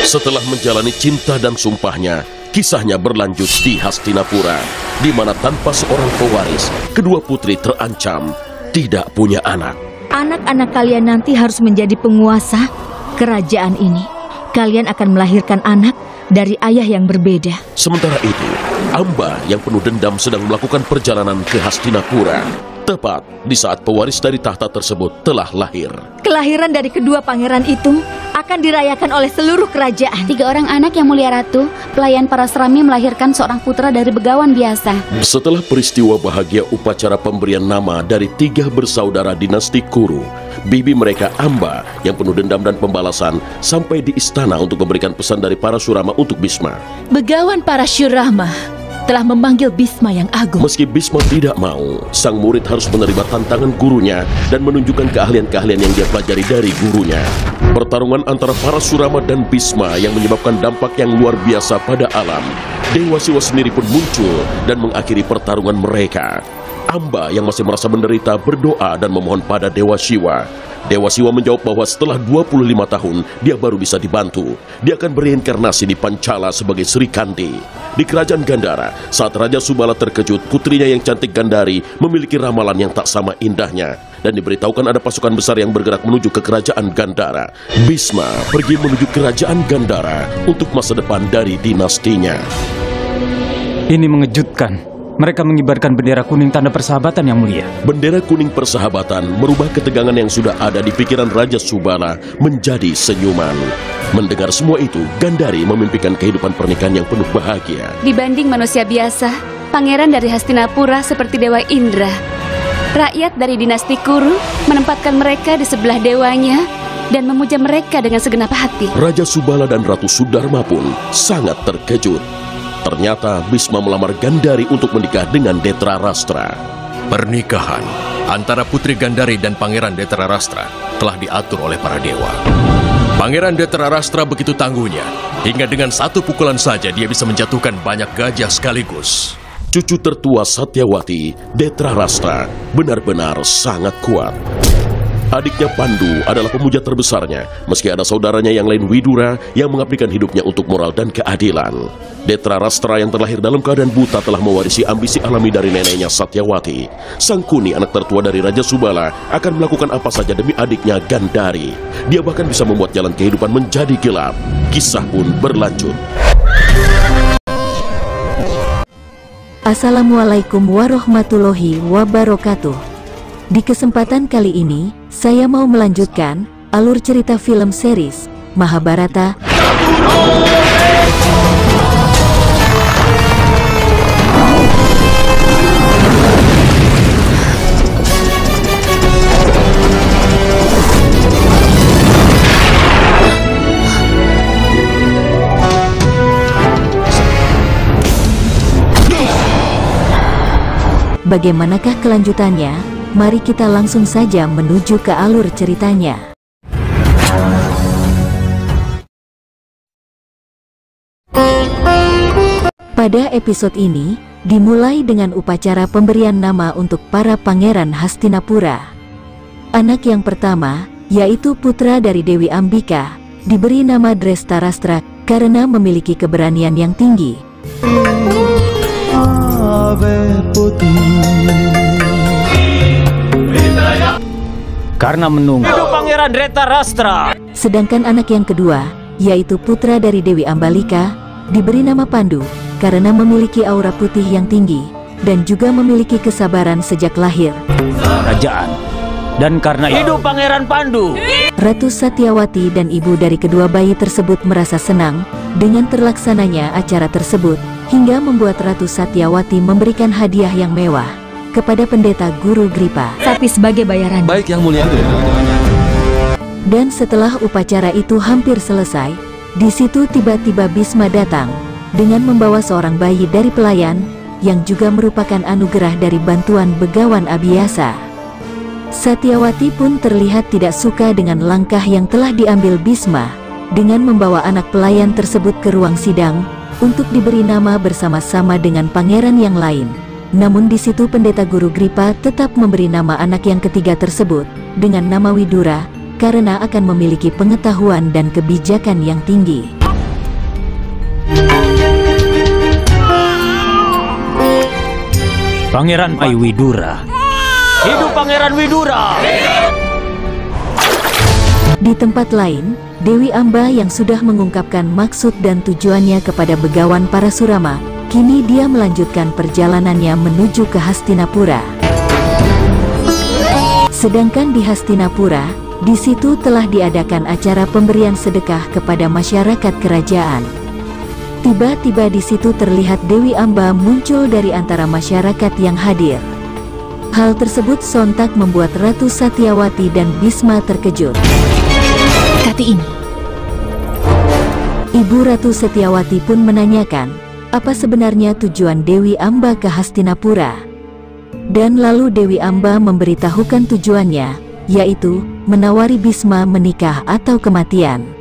Setelah menjalani cinta dan sumpahnya, kisahnya berlanjut di Hastinapura, di mana tanpa seorang pewaris, kedua putri terancam tidak punya anak. Anak-anak kalian nanti harus menjadi penguasa kerajaan ini. Kalian akan melahirkan anak dari ayah yang berbeda. Sementara itu, Amba yang penuh dendam sedang melakukan perjalanan ke Hastinapura, tepat di saat pewaris dari tahta tersebut telah lahir. Kelahiran dari kedua pangeran itu akan dirayakan oleh seluruh kerajaan. 3 orang anak yang mulia ratu, pelayan Parasrami melahirkan seorang putra dari begawan biasa. Setelah peristiwa bahagia upacara pemberian nama dari 3 bersaudara dinasti Kuru, bibi mereka Amba yang penuh dendam dan pembalasan sampai di istana untuk memberikan pesan dari Parasurama untuk Bisma. Begawan Parasurama telah memanggil Bisma yang agung. Meski Bisma tidak mau, sang murid harus menerima tantangan gurunya dan menunjukkan keahlian-keahlian yang dia pelajari dari gurunya. Pertarungan antara Parasurama dan Bisma yang menyebabkan dampak yang luar biasa pada alam. Dewa Siwa sendiri pun muncul dan mengakhiri pertarungan mereka. Amba yang masih merasa menderita berdoa dan memohon pada Dewa Siwa. Dewa Siwa menjawab bahwa setelah 25 tahun dia baru bisa dibantu. Dia akan bereinkarnasi di Pancala sebagai Sri Kandi. Di kerajaan Gandhara, saat Raja Subala terkejut, putrinya yang cantik Gandhari memiliki ramalan yang tak sama indahnya. Dan diberitahukan ada pasukan besar yang bergerak menuju ke kerajaan Gandhara. Bisma pergi menuju kerajaan Gandhara untuk masa depan dari dinastinya. Ini mengejutkan. Mereka mengibarkan bendera kuning tanda persahabatan yang mulia. Bendera kuning persahabatan merubah ketegangan yang sudah ada di pikiran Raja Subala menjadi senyuman. Mendengar semua itu, Gandhari memimpikan kehidupan pernikahan yang penuh bahagia. Dibanding manusia biasa, pangeran dari Hastinapura seperti Dewa Indra. Rakyat dari dinasti Kuru menempatkan mereka di sebelah dewanya dan memuja mereka dengan segenap hati. Raja Subala dan Ratu Sudarma pun sangat terkejut. Ternyata Bisma melamar Gandhari untuk menikah dengan Detrarastra. Pernikahan antara Putri Gandhari dan Pangeran Detrarastra telah diatur oleh para dewa. Pangeran Detrarastra begitu tangguhnya, hingga dengan 1 pukulan saja dia bisa menjatuhkan banyak gajah sekaligus. Cucu tertua Satyawati, Detrarastra, benar-benar sangat kuat. Adiknya Pandu adalah pemuja terbesarnya, meski ada saudaranya yang lain Widura yang mengabdikan hidupnya untuk moral dan keadilan. Detrarastra yang terlahir dalam keadaan buta telah mewarisi ambisi alami dari neneknya Satyawati. Sang Kuni, anak tertua dari Raja Subala, akan melakukan apa saja demi adiknya Gandhari. Dia bahkan bisa membuat jalan kehidupan menjadi gelap. Kisah pun berlanjut. Assalamualaikum warahmatullahi wabarakatuh. Di kesempatan kali ini, saya mau melanjutkan alur cerita film series Mahabharata. Bagaimanakah kelanjutannya? Mari kita langsung saja menuju ke alur ceritanya. Pada episode ini, dimulai dengan upacara pemberian nama untuk para pangeran Hastinapura. Anak yang pertama, yaitu putra dari Dewi Ambika, diberi nama Drestarastra karena memiliki keberanian yang tinggi. Karena menunggu. Hidup Pangeran Drestarastra. Sedangkan anak yang kedua, yaitu putra dari Dewi Ambalika, diberi nama Pandu karena memiliki aura putih yang tinggi dan juga memiliki kesabaran sejak lahir. Kerajaan. Dan karena hidup Pangeran Pandu. Ratu Satyawati dan ibu dari kedua bayi tersebut merasa senang dengan terlaksananya acara tersebut, hingga membuat Ratu Satyawati memberikan hadiah yang mewah kepada pendeta Guru Gripa. Tapi sebagai bayaran. Baik yang mulia. Dan setelah upacara itu hampir selesai, di situ tiba-tiba Bisma datang dengan membawa seorang bayi dari pelayan yang juga merupakan anugerah dari bantuan Begawan Abiyasa. Satyawati pun terlihat tidak suka dengan langkah yang telah diambil Bisma dengan membawa anak pelayan tersebut ke ruang sidang untuk diberi nama bersama-sama dengan pangeran yang lain. Namun di situ pendeta Guru Gripa tetap memberi nama anak yang ketiga tersebut dengan nama Widura karena akan memiliki pengetahuan dan kebijakan yang tinggi. Pangeran Widura. Hidup Pangeran Widura! Di tempat lain, Dewi Amba yang sudah mengungkapkan maksud dan tujuannya kepada Begawan Parasurama, kini dia melanjutkan perjalanannya menuju ke Hastinapura. Sedangkan di Hastinapura, di situ telah diadakan acara pemberian sedekah kepada masyarakat kerajaan. Tiba-tiba di situ terlihat Dewi Amba muncul dari antara masyarakat yang hadir. Hal tersebut sontak membuat Ratu Satyawati dan Bisma terkejut. Kati ini. Ibu Ratu Satyawati pun menanyakan, apa sebenarnya tujuan Dewi Amba ke Hastinapura? Dan lalu Dewi Amba memberitahukan tujuannya, yaitu menawari Bisma menikah atau kematian.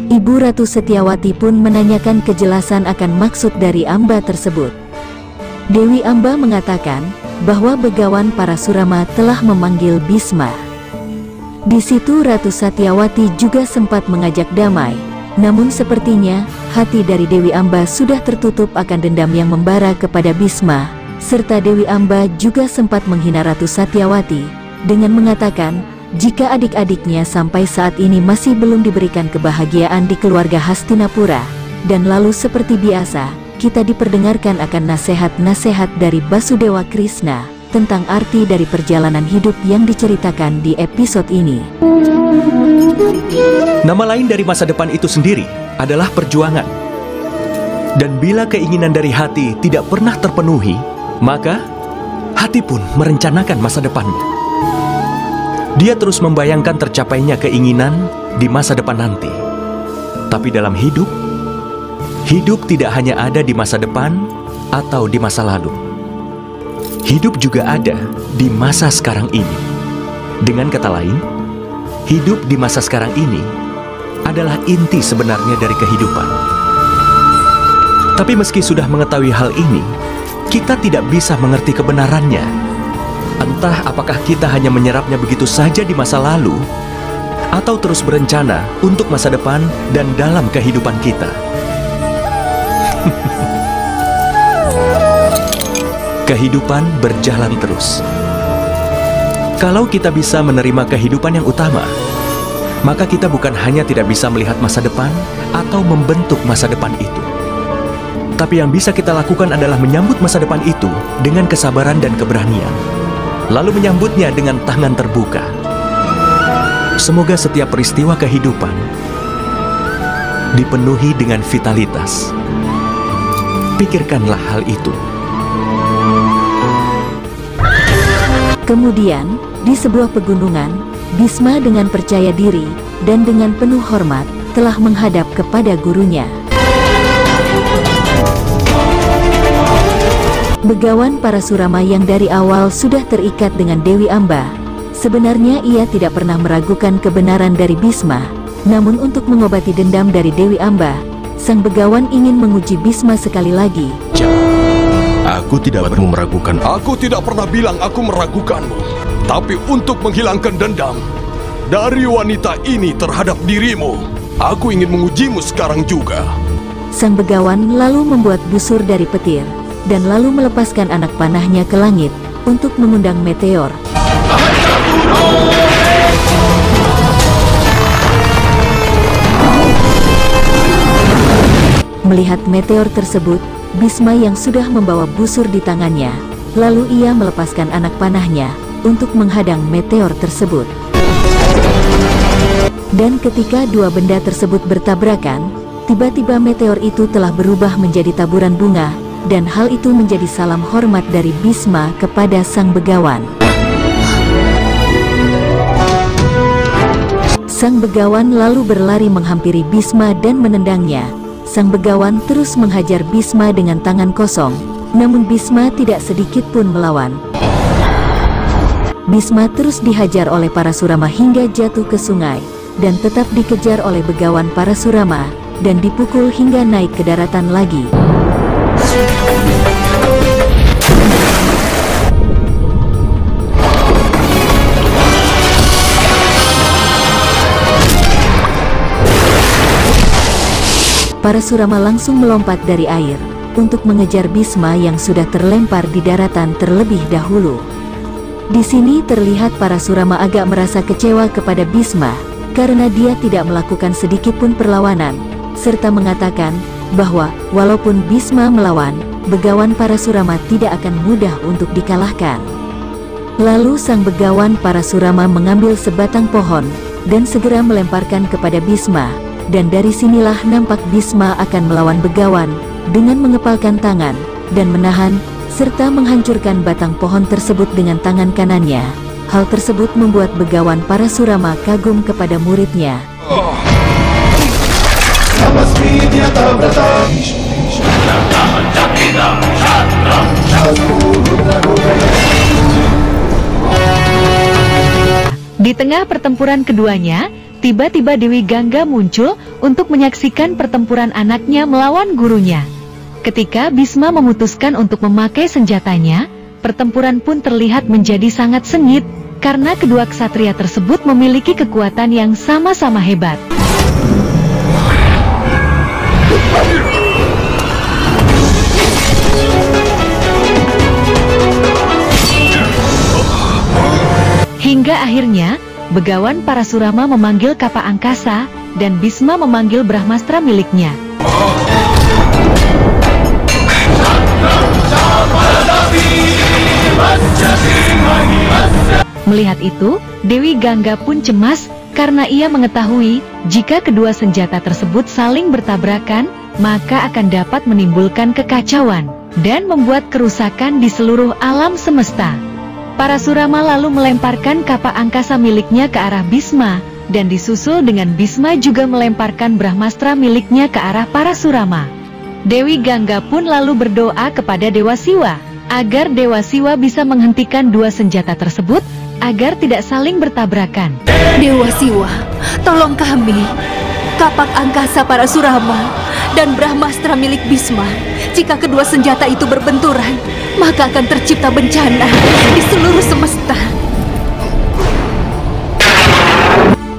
Ibu Ratu Satyawati pun menanyakan kejelasan akan maksud dari Amba tersebut. Dewi Amba mengatakan bahwa Begawan Parasurama telah memanggil Bisma. Di situ Ratu Satyawati juga sempat mengajak damai, namun sepertinya hati dari Dewi Amba sudah tertutup akan dendam yang membara kepada Bisma, serta Dewi Amba juga sempat menghina Ratu Satyawati dengan mengatakan jika adik-adiknya sampai saat ini masih belum diberikan kebahagiaan di keluarga Hastinapura, dan lalu seperti biasa, kita diperdengarkan akan nasihat-nasihat dari Basudewa Krishna tentang arti dari perjalanan hidup yang diceritakan di episode ini. Nama lain dari masa depan itu sendiri adalah perjuangan. Dan bila keinginan dari hati tidak pernah terpenuhi, maka hati pun merencanakan masa depannya. Dia terus membayangkan tercapainya keinginan di masa depan nanti. Tapi dalam hidup, hidup tidak hanya ada di masa depan atau di masa lalu. Hidup juga ada di masa sekarang ini. Dengan kata lain, hidup di masa sekarang ini adalah inti sebenarnya dari kehidupan. Tapi meski sudah mengetahui hal ini, kita tidak bisa mengerti kebenarannya. Entah apakah kita hanya menyerapnya begitu saja di masa lalu, atau terus berencana untuk masa depan dan dalam kehidupan kita. Kehidupan berjalan terus. Kalau kita bisa menerima kehidupan yang utama, maka kita bukan hanya tidak bisa melihat masa depan atau membentuk masa depan itu. Tapi yang bisa kita lakukan adalah menyambut masa depan itu dengan kesabaran dan keberanian, lalu menyambutnya dengan tangan terbuka. Semoga setiap peristiwa kehidupan dipenuhi dengan vitalitas. Pikirkanlah hal itu. Kemudian, di sebuah pegunungan, Bisma dengan percaya diri dan dengan penuh hormat telah menghadap kepada gurunya. Begawan Parasurama yang dari awal sudah terikat dengan Dewi Amba, sebenarnya ia tidak pernah meragukan kebenaran dari Bisma. Namun untuk mengobati dendam dari Dewi Amba, sang Begawan ingin menguji Bisma sekali lagi. Aku tidak perlu meragukan. Aku tidak pernah bilang aku meragukanmu. Tapi untuk menghilangkan dendam dari wanita ini terhadap dirimu, aku ingin mengujimu sekarang juga. Sang Begawan lalu membuat busur dari petir dan lalu melepaskan anak panahnya ke langit untuk mengundang meteor. Melihat meteor tersebut, Bisma yang sudah membawa busur di tangannya, lalu ia melepaskan anak panahnya untuk menghadang meteor tersebut. Dan ketika dua benda tersebut bertabrakan, tiba-tiba meteor itu telah berubah menjadi taburan bunga, dan hal itu menjadi salam hormat dari Bisma kepada sang Begawan. Sang Begawan lalu berlari menghampiri Bisma dan menendangnya. Sang Begawan terus menghajar Bisma dengan tangan kosong, namun Bisma tidak sedikit pun melawan. Bisma terus dihajar oleh Parasurama hingga jatuh ke sungai, dan tetap dikejar oleh Begawan Parasurama, dan dipukul hingga naik ke daratan lagi. Parasurama langsung melompat dari air, untuk mengejar Bisma yang sudah terlempar di daratan terlebih dahulu. Di sini terlihat Parasurama agak merasa kecewa kepada Bisma karena dia tidak melakukan sedikit pun perlawanan, serta mengatakan bahwa walaupun Bisma melawan, begawan Parasurama tidak akan mudah untuk dikalahkan. Lalu sang begawan Parasurama mengambil sebatang pohon dan segera melemparkan kepada Bisma, dan dari sinilah nampak Bisma akan melawan begawan dengan mengepalkan tangan dan menahan serta menghancurkan batang pohon tersebut dengan tangan kanannya. Hal tersebut membuat begawan Parasurama kagum kepada muridnya. Di tengah pertempuran keduanya, tiba-tiba Dewi Gangga muncul untuk menyaksikan pertempuran anaknya melawan gurunya. Ketika Bisma memutuskan untuk memakai senjatanya, pertempuran pun terlihat menjadi sangat sengit, karena kedua ksatria tersebut memiliki kekuatan yang sama-sama hebat. Hingga akhirnya, begawan Parasurama memanggil Kapa Angkasa, dan Bisma memanggil Brahmastra miliknya. Melihat itu, Dewi Gangga pun cemas karena ia mengetahui jika kedua senjata tersebut saling bertabrakan, maka akan dapat menimbulkan kekacauan dan membuat kerusakan di seluruh alam semesta. Parasurama lalu melemparkan Kapa Angkasa miliknya ke arah Bisma, dan disusul dengan Bisma juga melemparkan Brahmastra miliknya ke arah Parasurama. Dewi Gangga pun lalu berdoa kepada Dewa Siwa agar Dewa Siwa bisa menghentikan dua senjata tersebut agar tidak saling bertabrakan. Dewa Siwa, tolong kami. Kapak Angkasa Parasurama dan Brahmastra milik Bisma. Jika kedua senjata itu berbenturan, maka akan tercipta bencana di seluruh semesta.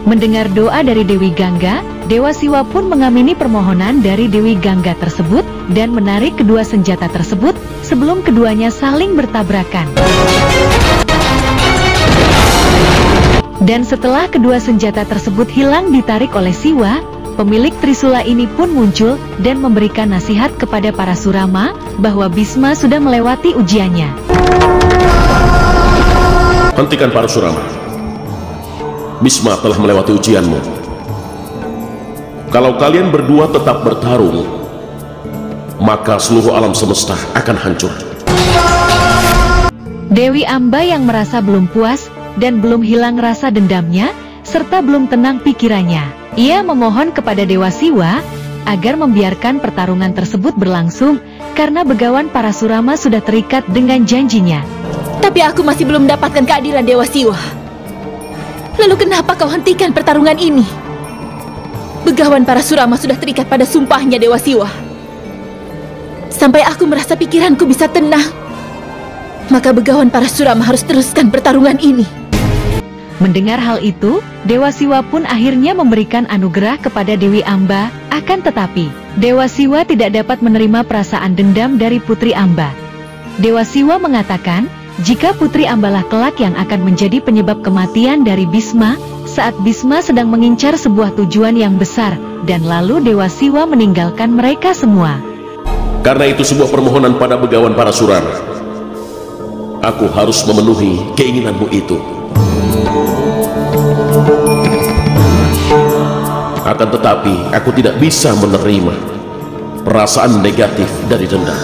Mendengar doa dari Dewi Gangga, Dewa Siwa pun mengamini permohonan dari Dewi Gangga tersebut dan menarik kedua senjata tersebut sebelum keduanya saling bertabrakan. Dan setelah kedua senjata tersebut hilang ditarik oleh Siwa, pemilik Trisula ini pun muncul dan memberikan nasihat kepada Parasurama bahwa Bisma sudah melewati ujiannya. Hentikan Parasurama. Bisma telah melewati ujianmu. Kalau kalian berdua tetap bertarung, maka seluruh alam semesta akan hancur. Dewi Amba yang merasa belum puas dan belum hilang rasa dendamnya, serta belum tenang pikirannya. Ia memohon kepada Dewa Siwa agar membiarkan pertarungan tersebut berlangsung, karena begawan Parasurama sudah terikat dengan janjinya. Tapi aku masih belum mendapatkan keadilan, Dewa Siwa. Lalu kenapa kau hentikan pertarungan ini? Begawan Parasurama sudah terikat pada sumpahnya, Dewa Siwa. Sampai aku merasa pikiranku bisa tenang, maka begawan Parasurama harus teruskan pertarungan ini. Mendengar hal itu, Dewa Siwa pun akhirnya memberikan anugerah kepada Dewi Amba. Akan tetapi, Dewa Siwa tidak dapat menerima perasaan dendam dari Putri Amba. Dewa Siwa mengatakan, jika Putri Ambalah kelak yang akan menjadi penyebab kematian dari Bisma, saat Bisma sedang mengincar sebuah tujuan yang besar, dan lalu Dewa Siwa meninggalkan mereka semua. Karena itu sebuah permohonan pada begawan Parasurama. Aku harus memenuhi keinginanmu itu. Akan tetapi, aku tidak bisa menerima perasaan negatif dari dendam.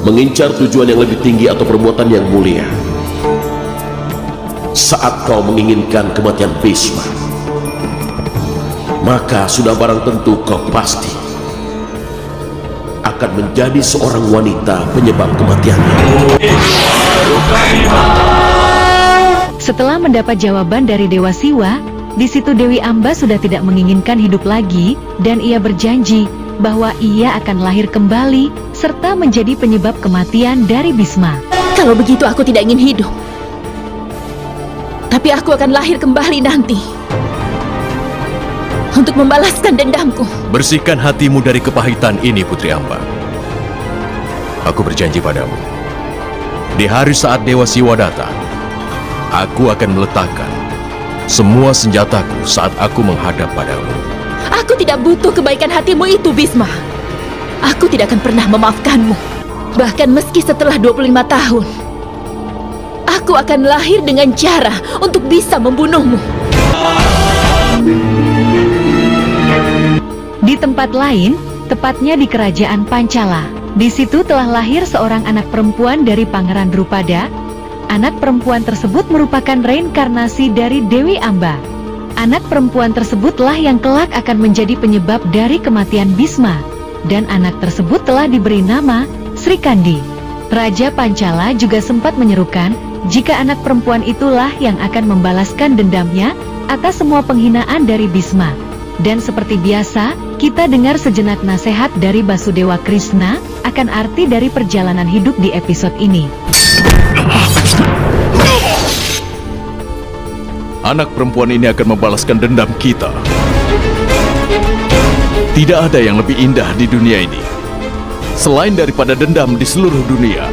Mengincar tujuan yang lebih tinggi atau perbuatan yang mulia. Saat kau menginginkan kematian Bisma, maka sudah barang tentu kau pasti akan menjadi seorang wanita penyebab kematiannya. Setelah mendapat jawaban dari Dewa Siwa, di situ Dewi Amba sudah tidak menginginkan hidup lagi, dan ia berjanji bahwa ia akan lahir kembali serta menjadi penyebab kematian dari Bisma. Kalau begitu aku tidak ingin hidup, tapi aku akan lahir kembali nanti. untuk membalaskan dendamku. Bersihkan hatimu dari kepahitan ini, Putri Amba. Aku berjanji padamu, di hari saat Dewa Siwa datang, aku akan meletakkan semua senjataku saat aku menghadap padamu. Aku tidak butuh kebaikan hatimu itu, Bisma. Aku tidak akan pernah memaafkanmu. Bahkan meski setelah 25 tahun, aku akan lahir dengan cara untuk bisa membunuhmu. Di tempat lain, tepatnya di kerajaan Pancala, di situ telah lahir seorang anak perempuan dari Pangeran Drupada. Anak perempuan tersebut merupakan reinkarnasi dari Dewi Amba. Anak perempuan tersebutlah yang kelak akan menjadi penyebab dari kematian Bisma, dan anak tersebut telah diberi nama Sri Kandi. Raja Pancala juga sempat menyerukan jika anak perempuan itulah yang akan membalaskan dendamnya atas semua penghinaan dari Bisma. Dan seperti biasa, kita dengar sejenak nasihat dari Basudewa Krishna akan arti dari perjalanan hidup di episode ini. Anak perempuan ini akan membalaskan dendam kita. Tidak ada yang lebih indah di dunia ini selain daripada dendam di seluruh dunia.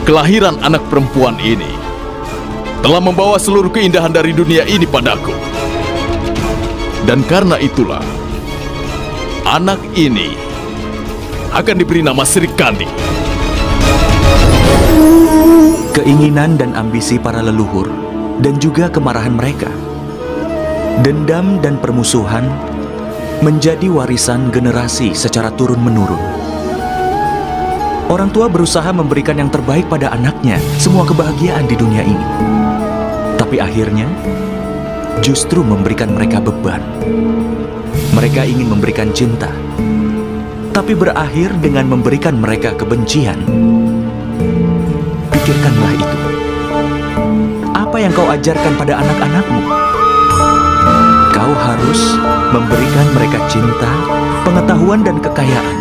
Kelahiran anak perempuan ini telah membawa seluruh keindahan dari dunia ini padaku. Dan karena itulah, anak ini akan diberi nama Sri Kandi. Keinginan dan ambisi para leluhur dan juga kemarahan mereka, dendam dan permusuhan menjadi warisan generasi secara turun-menurun. Orang tua berusaha memberikan yang terbaik pada anaknya, semua kebahagiaan di dunia ini. Tapi akhirnya justru memberikan mereka beban. Mereka ingin memberikan cinta, tapi berakhir dengan memberikan mereka kebencian. Pikirkanlah itu. Apa yang kau ajarkan pada anak-anakmu? Kau harus memberikan mereka cinta, pengetahuan, dan kekayaan.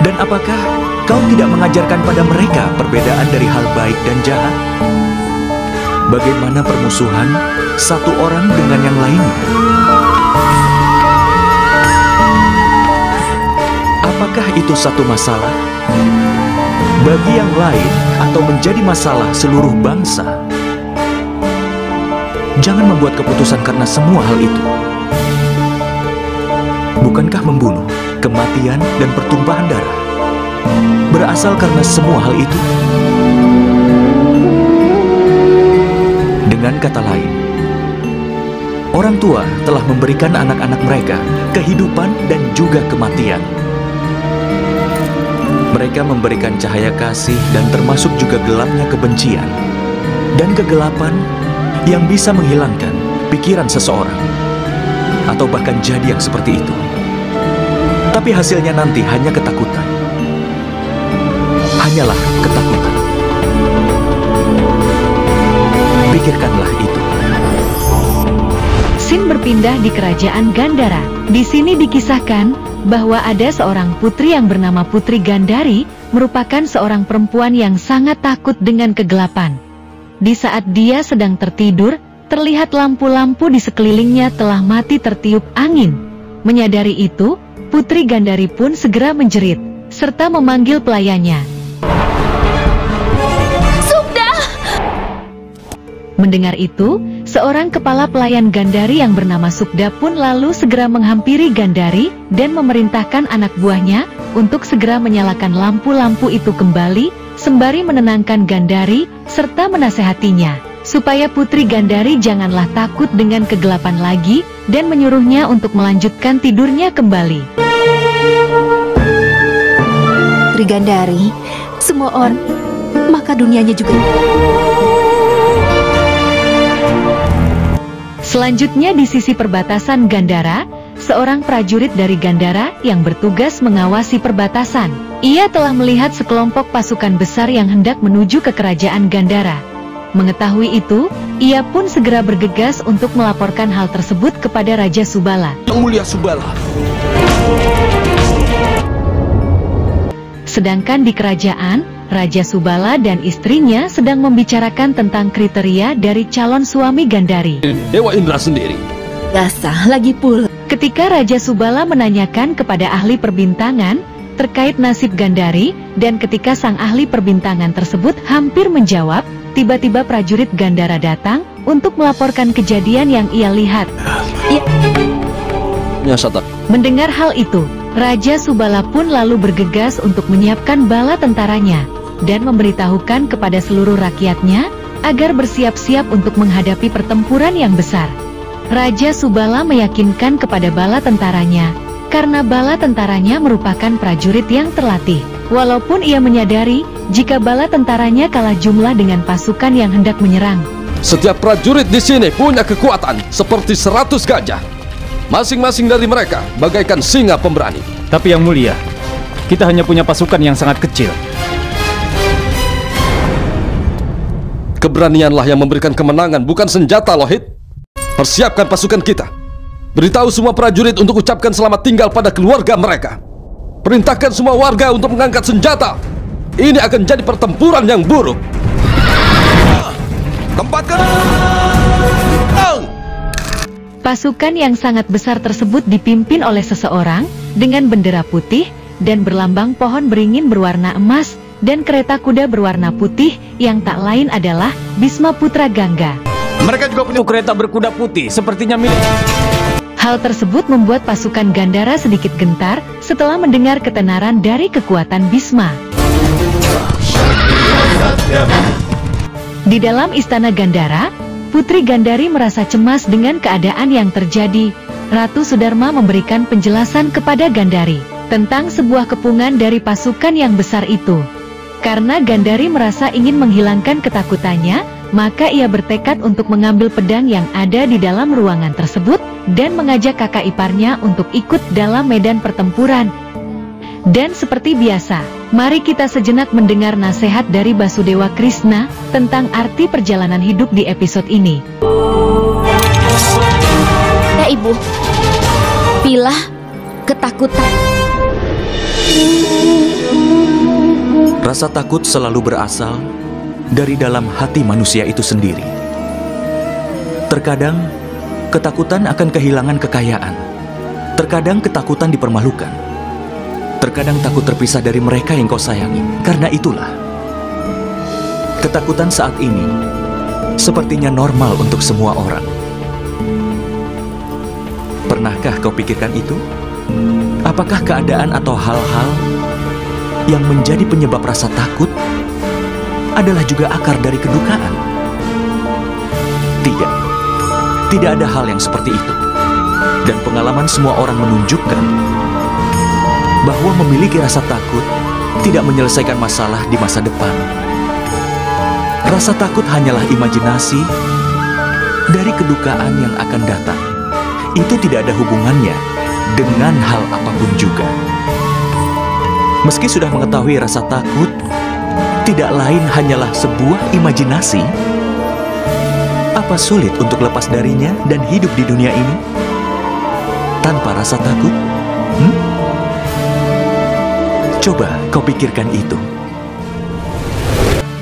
Dan apakah kau tidak mengajarkan pada mereka perbedaan dari hal baik dan jahat? Bagaimana permusuhan satu orang dengan yang lainnya? Apakah itu satu masalah bagi yang lain atau menjadi masalah seluruh bangsa? Jangan membuat keputusan karena semua hal itu. Bukankah membunuh, kematian, dan pertumpahan darah berasal karena semua hal itu? Dengan kata lain, orang tua telah memberikan anak-anak mereka kehidupan dan juga kematian. Mereka memberikan cahaya kasih dan termasuk juga gelapnya kebencian dan kegelapan yang bisa menghilangkan pikiran seseorang atau bahkan jadi yang seperti itu. Tapi hasilnya nanti hanya ketakutan. Hanyalah ketakutan. Pikirkanlah itu. Scene berpindah di kerajaan Gandhara. Di sini dikisahkan bahwa ada seorang putri yang bernama Putri Gandari, merupakan seorang perempuan yang sangat takut dengan kegelapan. Di saat dia sedang tertidur, terlihat lampu-lampu di sekelilingnya telah mati tertiup angin. Menyadari itu, Putri Gandari pun segera menjerit, serta memanggil pelayannya. Mendengar itu, seorang kepala pelayan Gandari yang bernama Sukda pun lalu segera menghampiri Gandari dan memerintahkan anak buahnya untuk segera menyalakan lampu-lampu itu kembali, sembari menenangkan Gandari serta menasehatinya supaya Putri Gandari janganlah takut dengan kegelapan lagi dan menyuruhnya untuk melanjutkan tidurnya kembali. Putri Gandari, semua orang, maka dunianya juga. Selanjutnya di sisi perbatasan Gandhara, seorang prajurit dari Gandhara yang bertugas mengawasi perbatasan. Ia telah melihat sekelompok pasukan besar yang hendak menuju ke kerajaan Gandhara. Mengetahui itu, ia pun segera bergegas untuk melaporkan hal tersebut kepada Raja Subala. Yang Mulia Subala. Sedangkan di kerajaan, Raja Subala dan istrinya sedang membicarakan tentang kriteria dari calon suami Gandari. Dewa Indra sendiri Biasa, lagi pula. Ketika Raja Subala menanyakan kepada ahli perbintangan terkait nasib Gandari, dan ketika sang ahli perbintangan tersebut hampir menjawab, tiba-tiba prajurit Gandara datang untuk melaporkan kejadian yang ia lihat. Mendengar hal itu, Raja Subala pun lalu bergegas untuk menyiapkan bala tentaranya dan memberitahukan kepada seluruh rakyatnya agar bersiap-siap untuk menghadapi pertempuran yang besar. Raja Subala meyakinkan kepada bala tentaranya karena bala tentaranya merupakan prajurit yang terlatih. Walaupun ia menyadari jika bala tentaranya kalah jumlah dengan pasukan yang hendak menyerang. Setiap prajurit di sini punya kekuatan seperti 100 gajah. Masing-masing dari mereka bagaikan singa pemberani. Tapi yang mulia, kita hanya punya pasukan yang sangat kecil. Keberanianlah yang memberikan kemenangan, bukan senjata, Lohit. Persiapkan pasukan kita. Beritahu semua prajurit untuk ucapkan selamat tinggal pada keluarga mereka. Perintahkan semua warga untuk mengangkat senjata. Ini akan jadi pertempuran yang buruk. Tempatkan. Pasukan yang sangat besar tersebut dipimpin oleh seseorang dengan bendera putih dan berlambang pohon beringin berwarna emas dan kereta kuda berwarna putih yang tak lain adalah Bisma Putra Gangga. Mereka juga punya kereta berkuda putih sepertinya milik. Hal tersebut membuat pasukan Gandara sedikit gentar setelah mendengar ketenaran dari kekuatan Bisma. Di dalam istana Gandara, Putri Gandari merasa cemas dengan keadaan yang terjadi. Ratu Sudarma memberikan penjelasan kepada Gandari tentang sebuah kepungan dari pasukan yang besar itu. Karena Gandari merasa ingin menghilangkan ketakutannya, maka ia bertekad untuk mengambil pedang yang ada di dalam ruangan tersebut dan mengajak kakak iparnya untuk ikut dalam medan pertempuran. Dan seperti biasa, mari kita sejenak mendengar nasihat dari Basudewa Krishna tentang arti perjalanan hidup di episode ini. Ya Ibu, pilah ketakutan. Rasa takut selalu berasal dari dalam hati manusia itu sendiri. Terkadang, ketakutan akan kehilangan kekayaan. Terkadang ketakutan dipermalukan. Terkadang takut terpisah dari mereka yang kau sayangi. Karena itulah, ketakutan saat ini sepertinya normal untuk semua orang. Pernahkah kau pikirkan itu? Apakah keadaan atau hal-hal yang menjadi penyebab rasa takut adalah juga akar dari kedukaan? Tidak. Tidak ada hal yang seperti itu. Dan pengalaman semua orang menunjukkan bahwa memiliki rasa takut tidak menyelesaikan masalah di masa depan. Rasa takut hanyalah imajinasi dari kedukaan yang akan datang. Itu tidak ada hubungannya dengan hal apapun juga. Meski sudah mengetahui rasa takut tidak lain hanyalah sebuah imajinasi, apa sulit untuk lepas darinya dan hidup di dunia ini tanpa rasa takut? Coba kau pikirkan itu.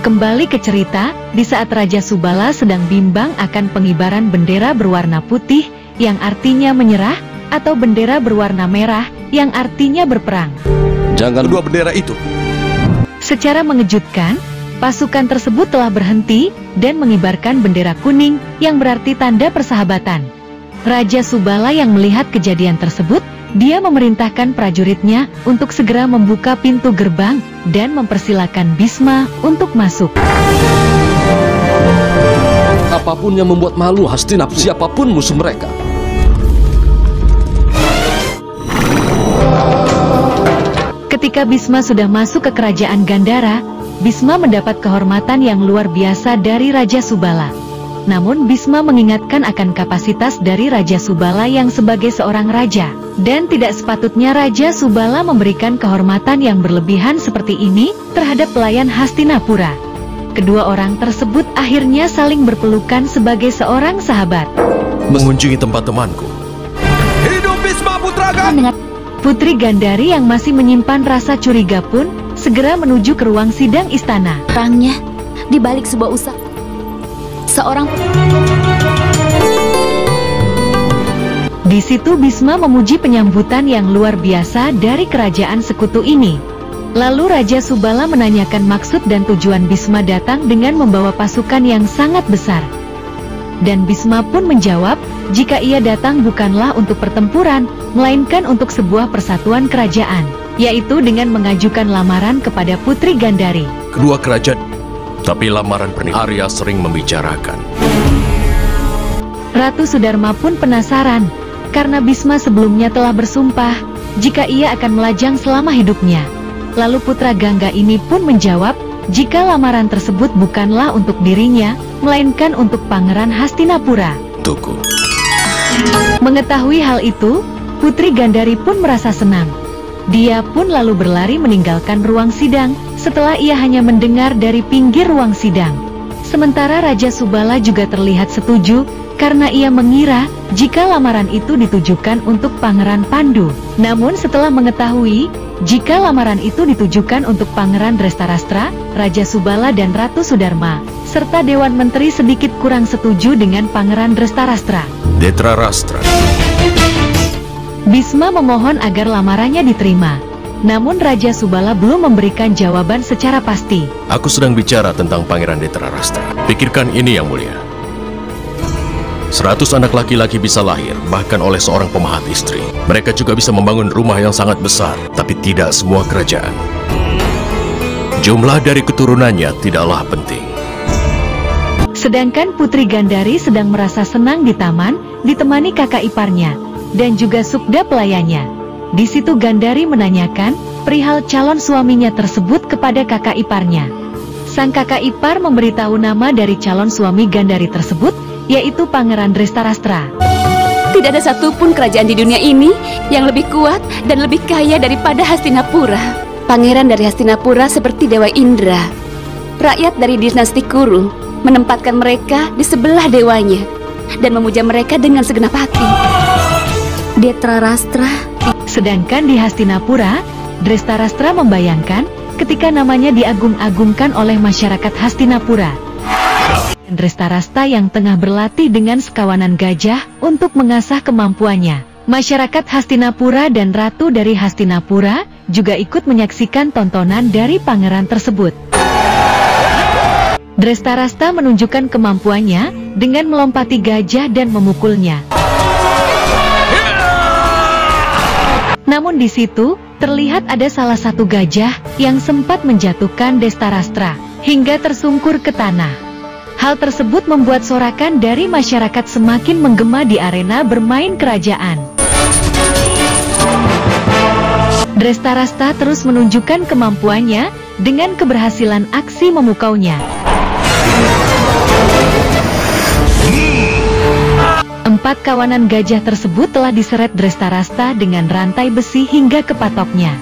Kembali ke cerita, di saat Raja Subala sedang bimbang akan pengibaran bendera berwarna putih yang artinya menyerah atau bendera berwarna merah yang artinya berperang. Jangan dua bendera itu. Secara mengejutkan, pasukan tersebut telah berhenti dan mengibarkan bendera kuning yang berarti tanda persahabatan. Raja Subala yang melihat kejadian tersebut, dia memerintahkan prajuritnya untuk segera membuka pintu gerbang dan mempersilakan Bisma untuk masuk. Apapun yang membuat malu Hastinap, siapapun musuh mereka. Ketika Bisma sudah masuk ke kerajaan Gandara, Bisma mendapat kehormatan yang luar biasa dari Raja Subala. Namun Bisma mengingatkan akan kapasitas dari Raja Subala yang sebagai seorang raja, dan tidak sepatutnya Raja Subala memberikan kehormatan yang berlebihan seperti ini terhadap pelayan Hastinapura. Kedua orang tersebut akhirnya saling berpelukan sebagai seorang sahabat. Mengunjungi tempat temanku. Hidup Bisma Putra Gandari! Putri Gandari yang masih menyimpan rasa curiga pun segera menuju ke ruang sidang istana. Perangnya di balik sebuah usaha. Seorang Di situ Bisma memuji penyambutan yang luar biasa dari kerajaan sekutu ini. Lalu Raja Subala menanyakan maksud dan tujuan Bisma datang dengan membawa pasukan yang sangat besar. Dan Bisma pun menjawab, jika ia datang bukanlah untuk pertempuran, melainkan untuk sebuah persatuan kerajaan, yaitu dengan mengajukan lamaran kepada Putri Gandhari. Kedua kerajaan, tapi lamaran pernikahan Arya sering membicarakan. Ratu Sudarma pun penasaran, karena Bisma sebelumnya telah bersumpah, jika ia akan melajang selama hidupnya. Lalu putra Gangga ini pun menjawab, jika lamaran tersebut bukanlah untuk dirinya, melainkan untuk Pangeran Hastinapura. Tuku. Mengetahui hal itu, Putri Gandhari pun merasa senang. Dia pun lalu berlari meninggalkan ruang sidang, setelah ia hanya mendengar dari pinggir ruang sidang. Sementara Raja Subala juga terlihat setuju, karena ia mengira jika lamaran itu ditujukan untuk Pangeran Pandu. Namun setelah mengetahui jika lamaran itu ditujukan untuk Pangeran Drestarastra, Raja Subala dan Ratu Sudarma, serta Dewan Menteri sedikit kurang setuju dengan Pangeran Drestarastra. Drestarastra. Bisma memohon agar lamarannya diterima. Namun Raja Subala belum memberikan jawaban secara pasti. Aku sedang bicara tentang Pangeran Drestarastra. Pikirkan ini yang mulia. 100 anak laki-laki bisa lahir, bahkan oleh seorang pemahat istri. Mereka juga bisa membangun rumah yang sangat besar, tapi tidak semua kerajaan. Jumlah dari keturunannya tidaklah penting. Sedangkan Putri Gandhari sedang merasa senang di taman, ditemani kakak iparnya, dan juga Sukda pelayannya. Di situ Gandhari menanyakan perihal calon suaminya tersebut kepada kakak iparnya. Sang kakak ipar memberitahu nama dari calon suami Gandhari tersebut, yaitu Pangeran Drestarastra. Tidak ada satupun kerajaan di dunia ini yang lebih kuat dan lebih kaya daripada Hastinapura. Pangeran dari Hastinapura seperti Dewa Indra. Rakyat dari dinasti Kuru menempatkan mereka di sebelah dewanya dan memuja mereka dengan segenap hati. Drestarastra. Sedangkan di Hastinapura, Drestarastra membayangkan ketika namanya diagung-agungkan oleh masyarakat Hastinapura. Drestarastra yang tengah berlatih dengan sekawanan gajah untuk mengasah kemampuannya. Masyarakat Hastinapura dan Ratu dari Hastinapura juga ikut menyaksikan tontonan dari pangeran tersebut. Drestarastra menunjukkan kemampuannya dengan melompati gajah dan memukulnya. Namun di situ terlihat ada salah satu gajah yang sempat menjatuhkan Drestarastra hingga tersungkur ke tanah. Hal tersebut membuat sorakan dari masyarakat semakin menggema di arena bermain kerajaan. Drestarastra terus menunjukkan kemampuannya dengan keberhasilan aksi memukaunya. 4 kawanan gajah tersebut telah diseret Drestarastra dengan rantai besi hingga ke patoknya.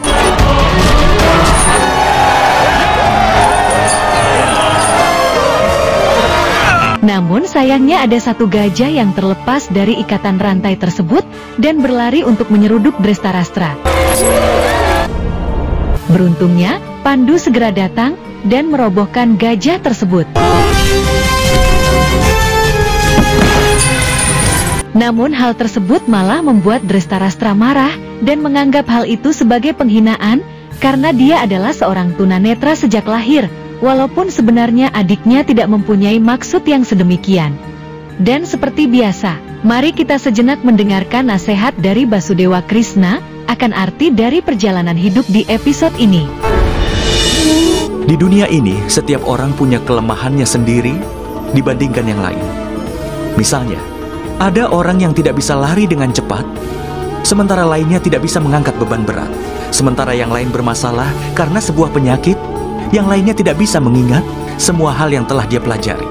Namun sayangnya ada satu gajah yang terlepas dari ikatan rantai tersebut dan berlari untuk menyeruduk Drestarastra. Beruntungnya, Pandu segera datang dan merobohkan gajah tersebut. Namun hal tersebut malah membuat Drestarastra marah dan menganggap hal itu sebagai penghinaan karena dia adalah seorang tunanetra sejak lahir. Walaupun sebenarnya adiknya tidak mempunyai maksud yang sedemikian. Dan seperti biasa, mari kita sejenak mendengarkan nasihat dari Basudewa Krishna akan arti dari perjalanan hidup di episode ini. Di dunia ini, setiap orang punya kelemahannya sendiri dibandingkan yang lain. Misalnya, ada orang yang tidak bisa lari dengan cepat, sementara lainnya tidak bisa mengangkat beban berat. Sementara yang lain bermasalah karena sebuah penyakit, yang lainnya tidak bisa mengingat semua hal yang telah dia pelajari.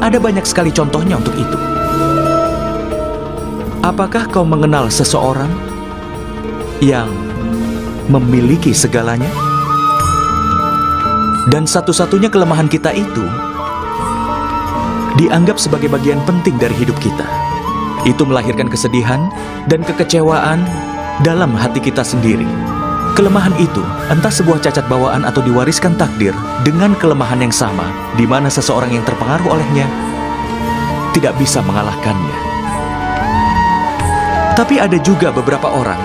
Ada banyak sekali contohnya untuk itu. Apakah kau mengenal seseorang yang memiliki segalanya? Dan satu-satunya kelemahan kita itu dianggap sebagai bagian penting dari hidup kita. Itu melahirkan kesedihan dan kekecewaan dalam hati kita sendiri. Kelemahan itu entah sebuah cacat bawaan atau diwariskan takdir dengan kelemahan yang sama, di mana seseorang yang terpengaruh olehnya tidak bisa mengalahkannya. Tapi ada juga beberapa orang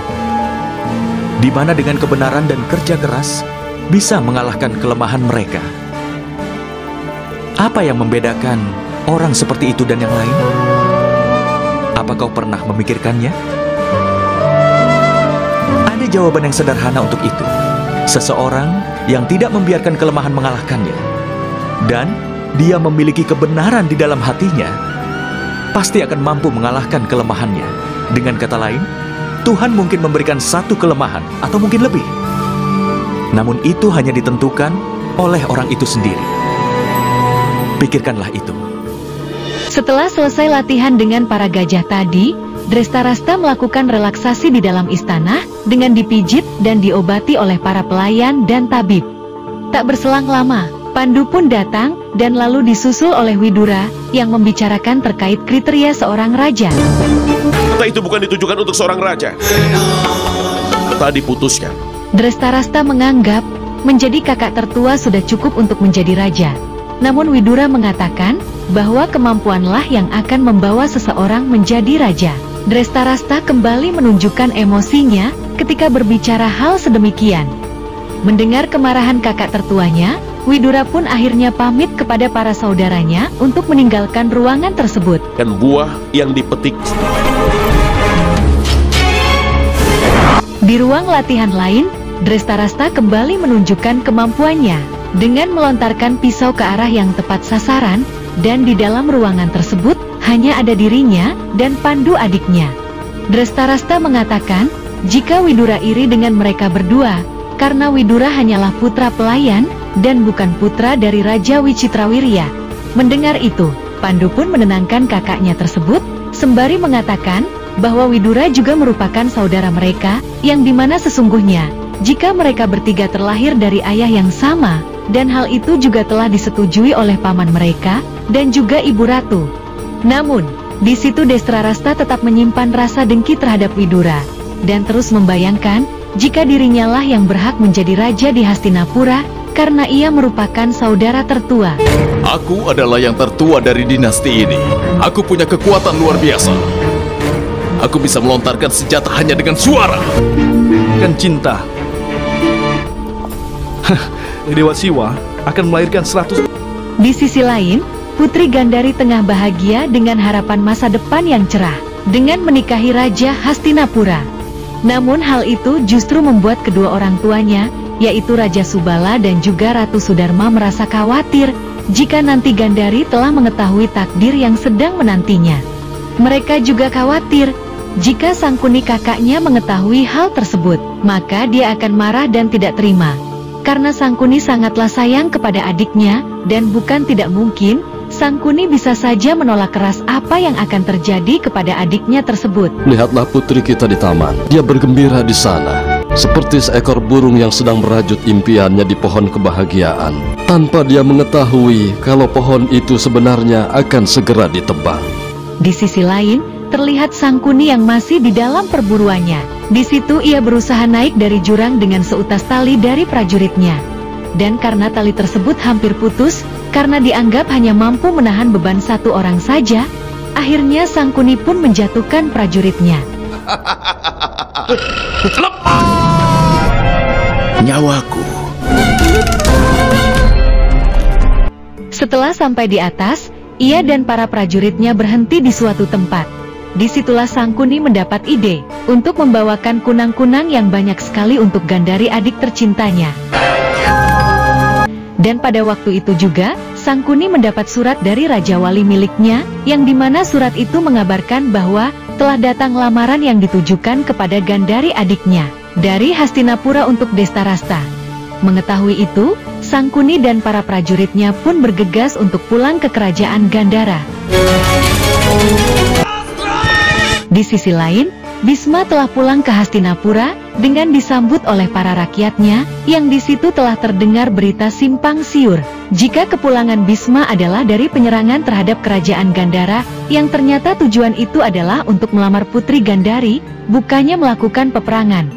di mana dengan kebenaran dan kerja keras bisa mengalahkan kelemahan mereka. Apa yang membedakan orang seperti itu dan yang lain? Apa kau pernah memikirkannya? Ada jawaban yang sederhana untuk itu. Seseorang yang tidak membiarkan kelemahan mengalahkannya, dan dia memiliki kebenaran di dalam hatinya, pasti akan mampu mengalahkan kelemahannya. Dengan kata lain, Tuhan mungkin memberikan satu kelemahan atau mungkin lebih. Namun itu hanya ditentukan oleh orang itu sendiri. Pikirkanlah itu. Setelah selesai latihan dengan para gajah tadi, Drestarasta melakukan relaksasi di dalam istana dengan dipijit dan diobati oleh para pelayan dan tabib. Tak berselang lama, Pandu pun datang dan lalu disusul oleh Widura yang membicarakan terkait kriteria seorang raja. Kata itu bukan ditujukan untuk seorang raja. Tadi putuskan. Drestarasta menganggap menjadi kakak tertua sudah cukup untuk menjadi raja. Namun Widura mengatakan bahwa kemampuanlah yang akan membawa seseorang menjadi raja. Drestarasta kembali menunjukkan emosinya ketika berbicara hal sedemikian. Mendengar kemarahan kakak tertuanya, Widura pun akhirnya pamit kepada para saudaranya untuk meninggalkan ruangan tersebut. Dan buah yang dipetik. Di ruang latihan lain, Drestarasta kembali menunjukkan kemampuannya dengan melontarkan pisau ke arah yang tepat sasaran, dan di dalam ruangan tersebut hanya ada dirinya dan Pandu adiknya. Drestarasta mengatakan jika Widura iri dengan mereka berdua, karena Widura hanyalah putra pelayan dan bukan putra dari Raja Wicitrawirya. Mendengar itu, Pandu pun menenangkan kakaknya tersebut, sembari mengatakan bahwa Widura juga merupakan saudara mereka, yang dimana sesungguhnya, jika mereka bertiga terlahir dari ayah yang sama, dan hal itu juga telah disetujui oleh paman mereka, dan juga ibu ratu. Namun, di situ Drestarasta tetap menyimpan rasa dengki terhadap Widura, dan terus membayangkan, jika dirinya lah yang berhak menjadi raja di Hastinapura, karena ia merupakan saudara tertua. Aku adalah yang tertua dari dinasti ini. Aku punya kekuatan luar biasa. Aku bisa melontarkan senjata hanya dengan suara. Dan cinta. Dewa Siwa akan melahirkan 100... Di sisi lain, Putri Gandari tengah bahagia dengan harapan masa depan yang cerah, dengan menikahi Raja Hastinapura. Namun hal itu justru membuat kedua orang tuanya, yaitu Raja Subala dan juga Ratu Sudarma merasa khawatir, jika nanti Gandari telah mengetahui takdir yang sedang menantinya. Mereka juga khawatir, jika Sangkuni kakaknya mengetahui hal tersebut, maka dia akan marah dan tidak terima. Karena Sangkuni sangatlah sayang kepada adiknya, dan bukan tidak mungkin, Sangkuni bisa saja menolak keras apa yang akan terjadi kepada adiknya tersebut. Lihatlah putri kita di taman. Dia bergembira di sana, seperti seekor burung yang sedang merajut impiannya di pohon kebahagiaan, tanpa dia mengetahui kalau pohon itu sebenarnya akan segera ditebang. Di sisi lain, terlihat Sangkuni yang masih di dalam perburuannya. Di situ ia berusaha naik dari jurang dengan seutas tali dari prajuritnya. Dan karena tali tersebut hampir putus, karena dianggap hanya mampu menahan beban satu orang saja, akhirnya Sangkuni pun menjatuhkan prajuritnya. Nyawaku. Setelah sampai di atas, ia dan para prajuritnya berhenti di suatu tempat. Disitulah Sangkuni mendapat ide untuk membawakan kunang-kunang yang banyak sekali untuk Gandari adik tercintanya. Dan pada waktu itu juga, Sangkuni mendapat surat dari Raja Wali miliknya, yang dimana surat itu mengabarkan bahwa telah datang lamaran yang ditujukan kepada Gandari adiknya, dari Hastinapura untuk Drestarasta. Mengetahui itu, Sangkuni dan para prajuritnya pun bergegas untuk pulang ke kerajaan Gandhara. Di sisi lain, Bisma telah pulang ke Hastinapura dengan disambut oleh para rakyatnya, yang di situ telah terdengar berita simpang siur, jika kepulangan Bisma adalah dari penyerangan terhadap kerajaan Gandhara, yang ternyata tujuan itu adalah untuk melamar Putri Gandari, bukannya melakukan peperangan.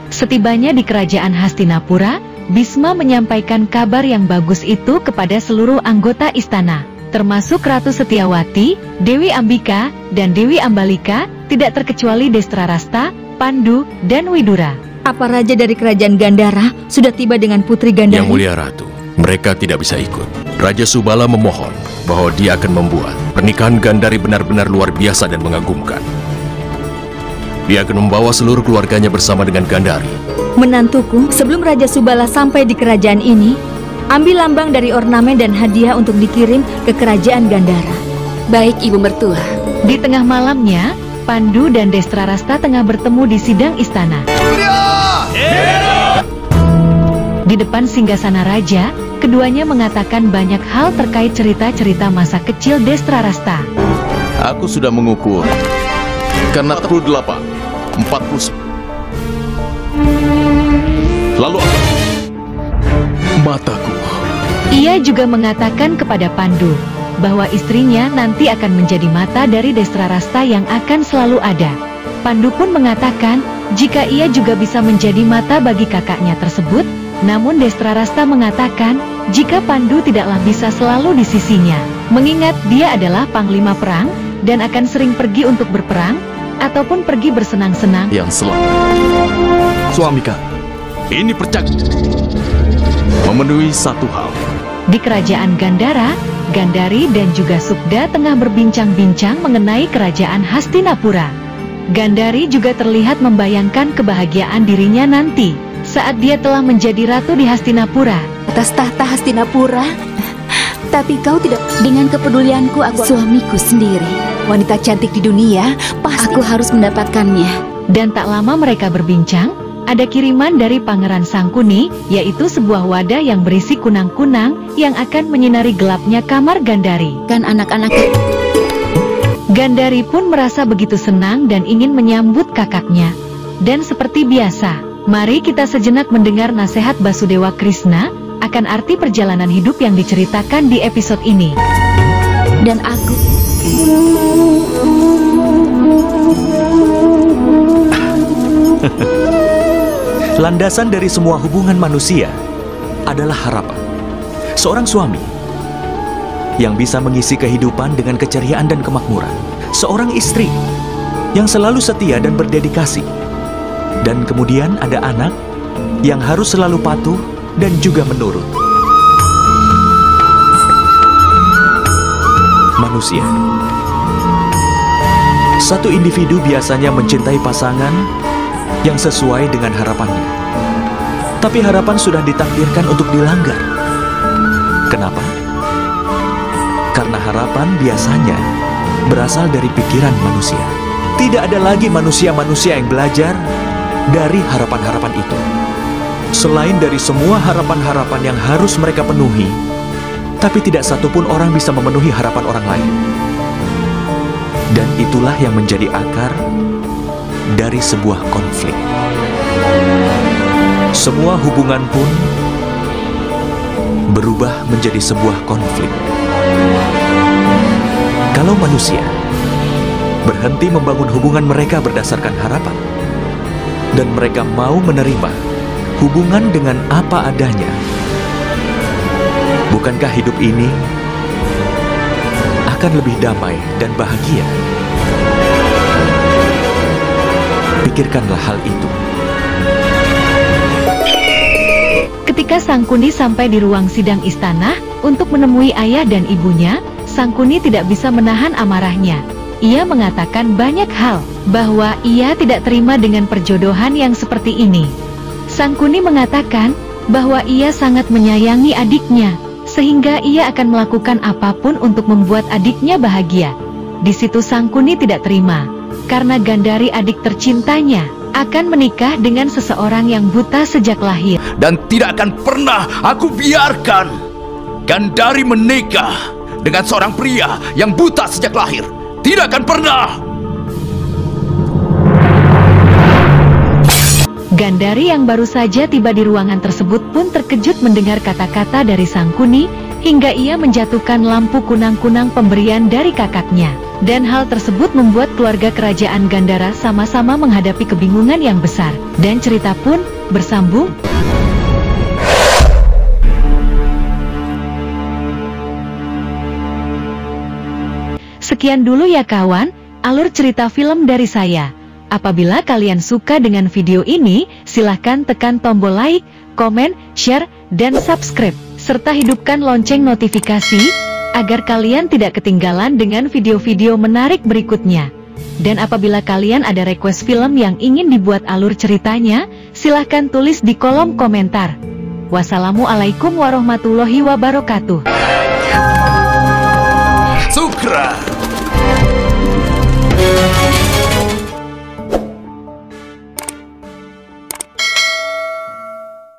Setibanya di kerajaan Hastinapura, Bisma menyampaikan kabar yang bagus itu kepada seluruh anggota istana. termasuk Ratu Setiawati, Dewi Ambika, dan Dewi Ambalika, tidak terkecuali Destrarasta, Pandu, dan Widura. Apa raja dari kerajaan Gandhara sudah tiba dengan Putri Gandhari? Yang Mulia Ratu, mereka tidak bisa ikut. Raja Subala memohon bahwa dia akan membuat pernikahan Gandhari benar-benar luar biasa dan mengagumkan. Dia akan membawa seluruh keluarganya bersama dengan Gandhari. Menantuku, sebelum Raja Subala sampai di kerajaan ini, ambil lambang dari ornamen dan hadiah untuk dikirim ke kerajaan Gandhara. Baik, Ibu Mertua. Di tengah malamnya, Pandu dan Destrarasta tengah bertemu di sidang istana. Di depan singgasana raja, keduanya mengatakan banyak hal terkait cerita-cerita masa kecil Destrarasta. Aku sudah mengukur. Karena 48, 40. Lalu apa? Mataku. Ia juga mengatakan kepada Pandu bahwa istrinya nanti akan menjadi mata dari Destrarasta yang akan selalu ada. Pandu pun mengatakan jika ia juga bisa menjadi mata bagi kakaknya tersebut, namun Destrarasta mengatakan jika Pandu tidaklah bisa selalu di sisinya, mengingat dia adalah panglima perang dan akan sering pergi untuk berperang ataupun pergi bersenang-senang. Yang selamat. Suamika, ini percakapan memenuhi satu hal. Di kerajaan Gandhara, Gandhari dan juga Sukda tengah berbincang-bincang mengenai kerajaan Hastinapura. Gandhari juga terlihat membayangkan kebahagiaan dirinya nanti saat dia telah menjadi ratu di Hastinapura. Atas tahta Hastinapura. Tapi kau tidak. Dengan kepedulianku, aku suamiku sendiri, wanita cantik di dunia, pasti aku harus mendapatkannya. Dan tak lama mereka berbincang, ada kiriman dari Pangeran Sangkuni, yaitu sebuah wadah yang berisi kunang-kunang yang akan menyinari gelapnya kamar Gandhari. Kan anak-anak. Gandhari pun merasa begitu senang dan ingin menyambut kakaknya. Dan seperti biasa, mari kita sejenak mendengar nasihat Basudewa Krishna akan arti perjalanan hidup yang diceritakan di episode ini. Dan aku landasan dari semua hubungan manusia adalah harapan. Seorang suami yang bisa mengisi kehidupan dengan keceriaan dan kemakmuran. Seorang istri yang selalu setia dan berdedikasi. Dan kemudian ada anak yang harus selalu patuh dan juga menurut. Manusia. Satu individu biasanya mencintai pasangan yang sesuai dengan harapannya. Tapi harapan sudah ditakdirkan untuk dilanggar. Kenapa? Karena harapan biasanya berasal dari pikiran manusia. Tidak ada lagi manusia-manusia yang belajar dari harapan-harapan itu. Selain dari semua harapan-harapan yang harus mereka penuhi, tapi tidak satupun orang bisa memenuhi harapan orang lain. Dan itulah yang menjadi akar dari sebuah konflik. Semua hubungan pun berubah menjadi sebuah konflik. Kalau manusia berhenti membangun hubungan mereka berdasarkan harapan, dan mereka mau menerima hubungan dengan apa adanya, bukankah hidup ini akan lebih damai dan bahagia? Pikirkanlah hal itu. Ketika Sangkuni sampai di ruang sidang istana untuk menemui ayah dan ibunya, Sangkuni tidak bisa menahan amarahnya. Ia mengatakan banyak hal, bahwa ia tidak terima dengan perjodohan yang seperti ini. Sangkuni mengatakan bahwa ia sangat menyayangi adiknya, sehingga ia akan melakukan apapun untuk membuat adiknya bahagia. Di situ Sangkuni tidak terima, karena Gandhari adik tercintanya akan menikah dengan seseorang yang buta sejak lahir. Dan tidak akan pernah aku biarkan Gandhari menikah dengan seorang pria yang buta sejak lahir. Tidak akan pernah. Gandhari yang baru saja tiba di ruangan tersebut pun terkejut mendengar kata-kata dari Sangkuni, hingga ia menjatuhkan lampu kunang-kunang pemberian dari kakaknya. Dan hal tersebut membuat keluarga kerajaan Gandhara sama-sama menghadapi kebingungan yang besar. Dan cerita pun bersambung. Sekian dulu ya kawan, alur cerita film dari saya. Apabila kalian suka dengan video ini, silahkan tekan tombol like, komen, share, dan subscribe. Serta hidupkan lonceng notifikasi, agar kalian tidak ketinggalan dengan video-video menarik berikutnya. Dan apabila kalian ada request film yang ingin dibuat alur ceritanya, silahkan tulis di kolom komentar. Wassalamualaikum warahmatullahi wabarakatuh. Sukra.